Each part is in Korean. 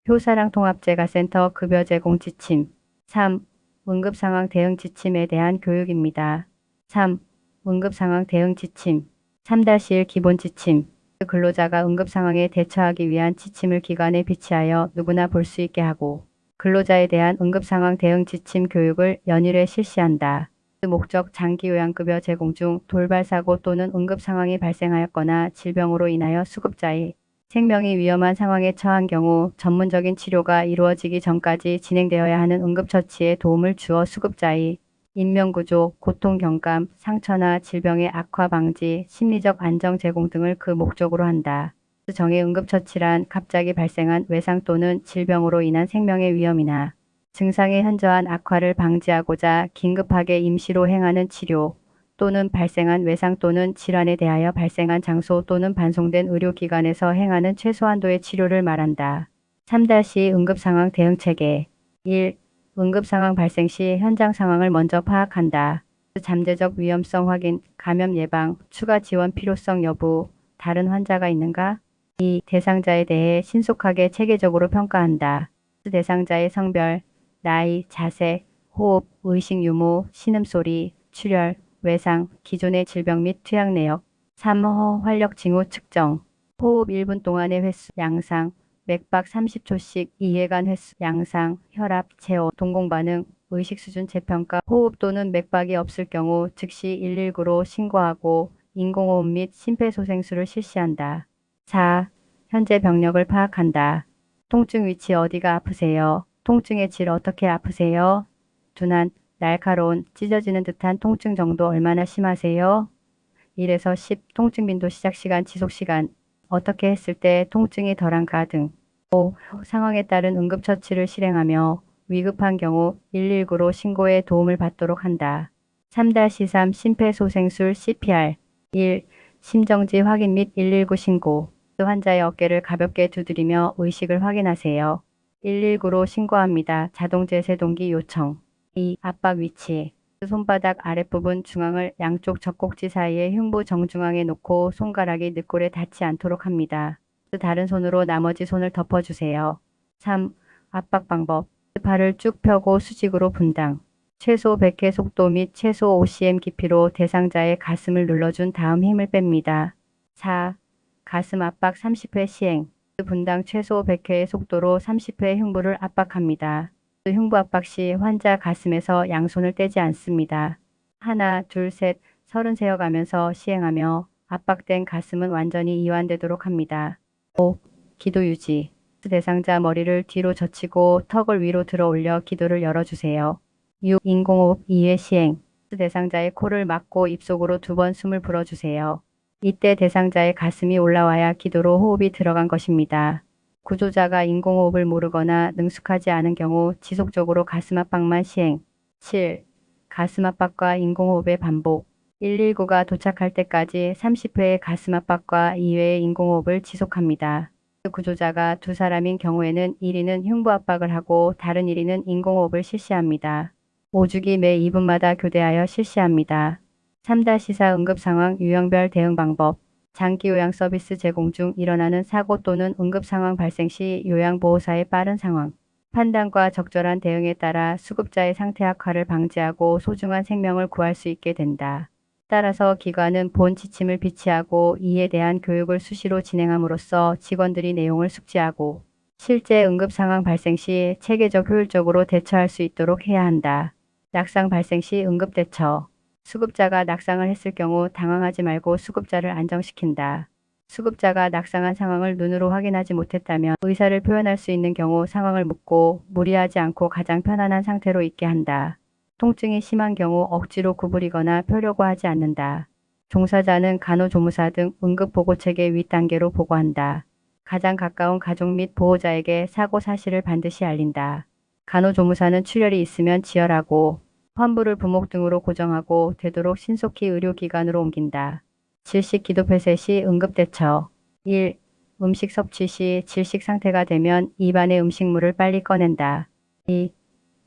효사랑통합재가센터 급여 제공 지침. 3. 응급상황 대응 지침에 대한 교육입니다. 3. 응급상황 대응 지침. 3-1 기본 지침. 근로자가 응급상황에 대처하기 위한 지침을 기관에 비치하여 누구나 볼 수 있게 하고 근로자에 대한 응급상황 대응 지침 교육을 연일에 실시한다. 목적 장기요양급여 제공 중 돌발사고 또는 응급상황이 발생하였거나 질병으로 인하여 수급자의 생명이 위험한 상황에 처한 경우 전문적인 치료가 이루어지기 전까지 진행되어야 하는 응급처치에 도움을 주어 수급자의 인명구조, 고통경감, 상처나 질병의 악화 방지, 심리적 안정 제공 등을 그 목적으로 한다. 정의 응급처치란 갑자기 발생한 외상 또는 질병으로 인한 생명의 위험이나 증상의 현저한 악화를 방지하고자 긴급하게 임시로 행하는 치료 또는 발생한 외상 또는 질환에 대하여 발생한 장소 또는 반송된 의료기관에서 행하는 최소한도의 치료를 말한다. 3-2 응급상황 대응체계. 1. 응급상황 발생 시 현장 상황을 먼저 파악한다. 잠재적 위험성 확인, 감염 예방, 추가 지원 필요성 여부, 다른 환자가 있는가? 2. 대상자에 대해 신속하게 체계적으로 평가한다. 대상자의 성별, 나이, 자세, 호흡, 의식 유무, 신음소리, 출혈, 외상, 기존의 질병 및 투약 내역. 3. 활력 징후 측정. 호흡 1분 동안의 횟수, 양상, 맥박 30초씩 2회간 횟수, 양상, 혈압, 체온, 동공반응, 의식 수준 재평가, 호흡 또는 맥박이 없을 경우 즉시 119로 신고하고 인공호흡 및 심폐소생술을 실시한다. 4. 현재 병력을 파악한다. 통증 위치 어디가 아프세요? 통증의 질 어떻게 아프세요? 둔한, 날카로운, 찢어지는 듯한 통증 정도 얼마나 심하세요? 1에서 10 통증 빈도 시작 시간 지속 시간 어떻게 했을 때 통증이 덜한가 등 5. 상황에 따른 응급처치를 실행하며 위급한 경우 119로 신고에 도움을 받도록 한다. 3-3 심폐소생술 CPR 1. 심정지 확인 및 119 신고 환자의 어깨를 가볍게 두드리며 의식을 확인하세요. 119로 신고합니다. 자동제세동기 요청 2. 압박 위치 손바닥 아랫부분 중앙을 양쪽 젖꼭지 사이에 흉부 정중앙에 놓고 손가락이 늑골에 닿지 않도록 합니다. 다른 손으로 나머지 손을 덮어주세요. 3. 압박 방법 팔을 쭉 펴고 수직으로 분당 최소 100회 속도 및 최소 5cm 깊이로 대상자의 가슴을 눌러준 다음 힘을 뺍니다. 4. 가슴 압박 30회 시행 분당 최소 100회의 속도로 30회 흉부를 압박합니다. 흉부 압박 시 환자 가슴에서 양손을 떼지 않습니다. 하나, 둘, 셋, 30 세어가면서 시행하며 압박된 가슴은 완전히 이완되도록 합니다. 5. 기도 유지 대상자 머리를 뒤로 젖히고 턱을 위로 들어 올려 기도를 열어주세요. 6. 인공호흡 2회 시행 대상자의 코를 막고 입속으로 2번 숨을 불어주세요. 이때 대상자의 가슴이 올라와야 기도로 호흡이 들어간 것입니다. 구조자가 인공호흡을 모르거나 능숙하지 않은 경우 지속적으로 가슴 압박만 시행. 7. 가슴 압박과 인공호흡의 반복 119가 도착할 때까지 30회의 가슴 압박과 2회의 인공호흡을 지속합니다. 구조자가 두 사람인 경우에는 1인은 흉부 압박을 하고 다른 1인은 인공호흡을 실시합니다. 5주기 매 2분마다 교대하여 실시합니다. 3-4 응급상황 유형별 대응 방법 장기요양 서비스 제공 중 일어나는 사고 또는 응급상황 발생 시 요양보호사의 빠른 상황 판단과 적절한 대응에 따라 수급자의 상태 악화를 방지하고 소중한 생명을 구할 수 있게 된다. 따라서 기관은 본 지침을 비치하고 이에 대한 교육을 수시로 진행함으로써 직원들이 내용을 숙지하고 실제 응급상황 발생 시 체계적 효율적으로 대처할 수 있도록 해야 한다. 낙상 발생 시 응급대처 수급자가 낙상을 했을 경우 당황하지 말고 수급자를 안정시킨다. 수급자가 낙상한 상황을 눈으로 확인하지 못했다면 의사를 표현할 수 있는 경우 상황을 묻고 무리하지 않고 가장 편안한 상태로 있게 한다. 통증이 심한 경우 억지로 구부리거나 펴려고 하지 않는다. 종사자는 간호조무사 등 응급보고체계 윗단계로 보고한다. 가장 가까운 가족 및 보호자에게 사고 사실을 반드시 알린다. 간호조무사는 출혈이 있으면 지혈하고 환부를 부목 등으로 고정하고 되도록 신속히 의료기관으로 옮긴다. 질식 기도폐쇄 시 응급대처 1. 음식 섭취 시 질식 상태가 되면 입안의 음식물을 빨리 꺼낸다. 2.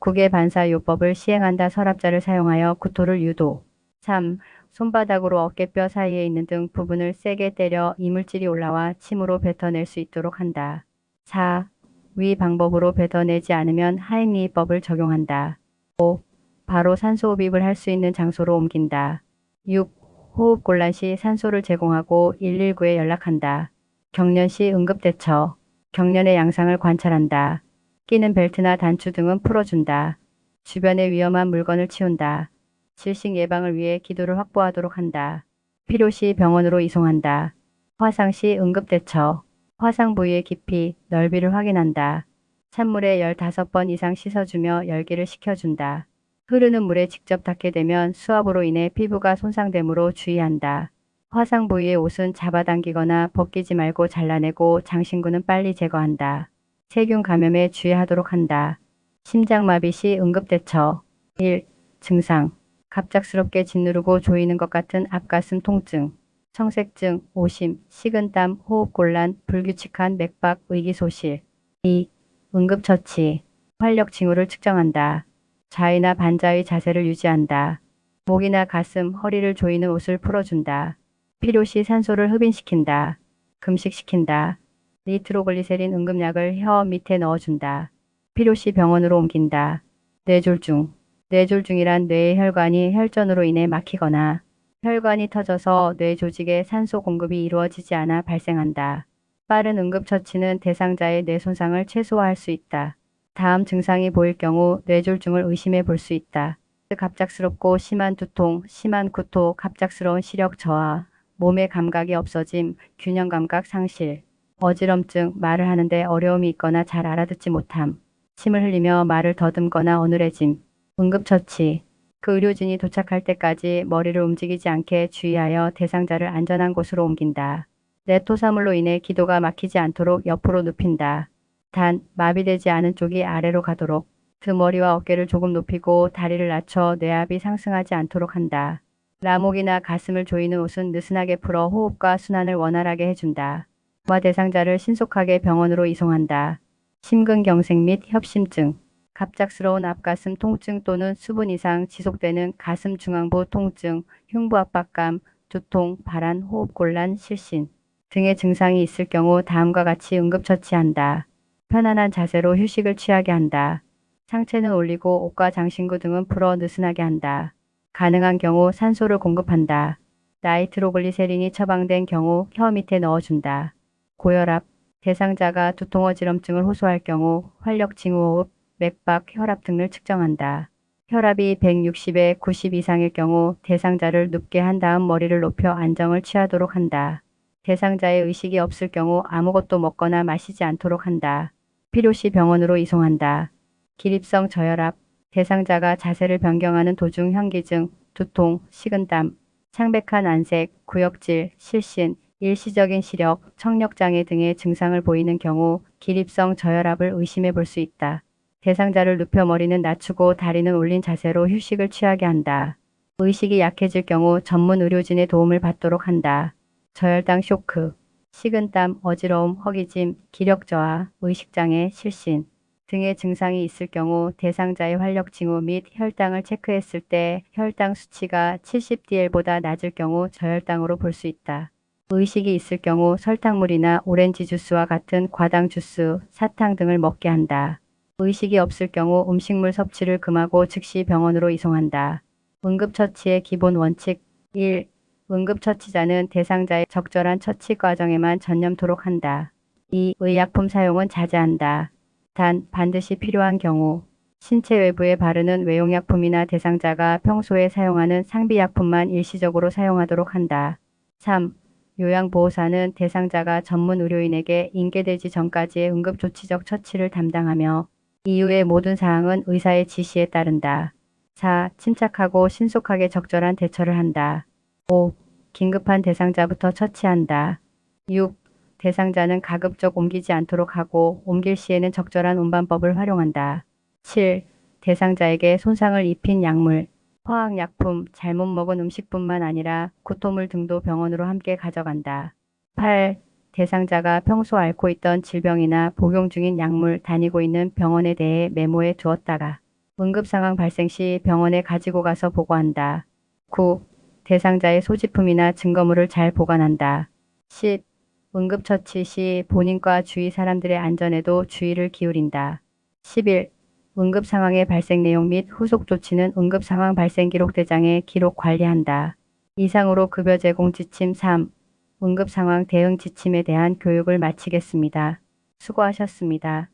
국외 반사요법을 시행한다. 서랍자를 사용하여 구토를 유도. 3. 손바닥으로 어깨뼈 사이에 있는 등 부분을 세게 때려 이물질이 올라와 침으로 뱉어낼 수 있도록 한다. 4. 위 방법으로 뱉어내지 않으면 하행리법을 적용한다. 5. 바로 산소 흡입을 할 수 있는 장소로 옮긴다. 6. 호흡 곤란 시 산소를 제공하고 119에 연락한다. 경련 시 응급대처. 경련의 양상을 관찰한다. 끼는 벨트나 단추 등은 풀어준다. 주변의 위험한 물건을 치운다. 질식 예방을 위해 기도를 확보하도록 한다. 필요시 병원으로 이송한다. 화상 시 응급대처. 화상 부위의 깊이, 넓이를 확인한다. 찬물에 15번 이상 씻어주며 열기를 식혀준다. 흐르는 물에 직접 닿게 되면 수압으로 인해 피부가 손상되므로 주의한다. 화상 부위의 옷은 잡아당기거나 벗기지 말고 잘라내고 장신구는 빨리 제거한다. 세균 감염에 주의하도록 한다. 심장마비 시 응급대처. 1. 증상. 갑작스럽게 짓누르고 조이는 것 같은 앞가슴 통증. 청색증, 오심, 식은땀, 호흡곤란, 불규칙한 맥박, 의기소실. 2. 응급처치. 활력 징후를 측정한다. 좌의나 반자의 자세를 유지한다. 목이나 가슴, 허리를 조이는 옷을 풀어준다. 필요시 산소를 흡인시킨다. 금식시킨다. 니트로글리세린 응급약을 혀 밑에 넣어준다. 필요시 병원으로 옮긴다. 뇌졸중. 뇌졸중이란 뇌의 혈관이 혈전으로 인해 막히거나 혈관이 터져서 뇌 조직에 산소 공급이 이루어지지 않아 발생한다. 빠른 응급처치는 대상자의 뇌 손상을 최소화할 수 있다. 다음 증상이 보일 경우 뇌졸중을 의심해 볼 수 있다. 갑작스럽고 심한 두통, 심한 구토, 갑작스러운 시력 저하, 몸의 감각이 없어짐, 균형 감각 상실, 어지럼증, 말을 하는데 어려움이 있거나 잘 알아듣지 못함, 침을 흘리며 말을 더듬거나 어눌해짐. 응급처치. 그 의료진이 도착할 때까지 머리를 움직이지 않게 주의하여 대상자를 안전한 곳으로 옮긴다. 뇌토사물로 인해 기도가 막히지 않도록 옆으로 눕힌다. 단, 마비되지 않은 쪽이 아래로 가도록 등 머리와 어깨를 조금 높이고 다리를 낮춰 뇌압이 상승하지 않도록 한다. 라목이나 가슴을 조이는 옷은 느슨하게 풀어 호흡과 순환을 원활하게 해준다. 대상자를 신속하게 병원으로 이송한다. 심근경색 및 협심증. 갑작스러운 앞가슴 통증 또는 수분 이상 지속되는 가슴 중앙부 통증, 흉부 압박감, 두통, 발한, 호흡곤란, 실신 등의 증상이 있을 경우 다음과 같이 응급처치한다. 편안한 자세로 휴식을 취하게 한다. 상체는 올리고 옷과 장신구 등은 풀어 느슨하게 한다. 가능한 경우 산소를 공급한다. 나이트로글리세린이 처방된 경우 혀 밑에 넣어준다. 고혈압. 대상자가 두통 어지럼증을 호소할 경우 활력 징후호흡, 맥박, 혈압 등을 측정한다. 혈압이 160에 90 이상일 경우 대상자를 눕게 한 다음 머리를 높여 안정을 취하도록 한다. 대상자의 의식이 없을 경우 아무것도 먹거나 마시지 않도록 한다. 필요시 병원으로 이송한다. 기립성 저혈압. 대상자가 자세를 변경하는 도중 현기증, 두통, 식은땀, 창백한 안색, 구역질, 실신, 일시적인 시력, 청력장애 등의 증상을 보이는 경우 기립성 저혈압을 의심해 볼 수 있다. 대상자를 눕혀 머리는 낮추고 다리는 올린 자세로 휴식을 취하게 한다. 의식이 약해질 경우 전문 의료진의 도움을 받도록 한다. 저혈당 쇼크, 식은땀, 어지러움, 허기짐, 기력 저하, 의식장애, 실신 등의 증상이 있을 경우 대상자의 활력 징후 및 혈당을 체크했을 때 혈당 수치가 70dl보다 낮을 경우 저혈당으로 볼 수 있다. 의식이 있을 경우 설탕물이나 오렌지 주스와 같은 과당 주스, 사탕 등을 먹게 한다. 의식이 없을 경우 음식물 섭취를 금하고 즉시 병원으로 이송한다. 응급처치의 기본 원칙 1. 응급처치자는 대상자의 적절한 처치 과정에만 전념토록 한다. 2. 의약품 사용은 자제한다. 단, 반드시 필요한 경우 신체 외부에 바르는 외용약품이나 대상자가 평소에 사용하는 상비약품만 일시적으로 사용하도록 한다. 3. 요양보호사는 대상자가 전문 의료인에게 인계되지 전까지의 응급조치적 처치를 담당하며 이후의 모든 사항은 의사의 지시에 따른다. 4. 침착하고 신속하게 적절한 대처를 한다. 5. 긴급한 대상자부터 처치한다. 6. 대상자는 가급적 옮기지 않도록 하고 옮길 시에는 적절한 운반법을 활용한다. 7. 대상자에게 손상을 입힌 약물, 화학약품, 잘못 먹은 음식뿐만 아니라 구토물 등도 병원으로 함께 가져간다. 8. 대상자가 평소 앓고 있던 질병이나 복용 중인 약물, 다니고 있는 병원에 대해 메모해 두었다가 응급상황 발생 시 병원에 가지고 가서 보고한다. 9. 대상자의 소지품이나 증거물을 잘 보관한다. 10. 응급처치 시 본인과 주위 사람들의 안전에도 주의를 기울인다. 11. 응급상황의 발생 내용 및 후속 조치는 응급상황 발생 기록 대장에 기록 관리한다. 이상으로 급여 제공 지침 3. 응급상황 대응 지침에 대한 교육을 마치겠습니다. 수고하셨습니다.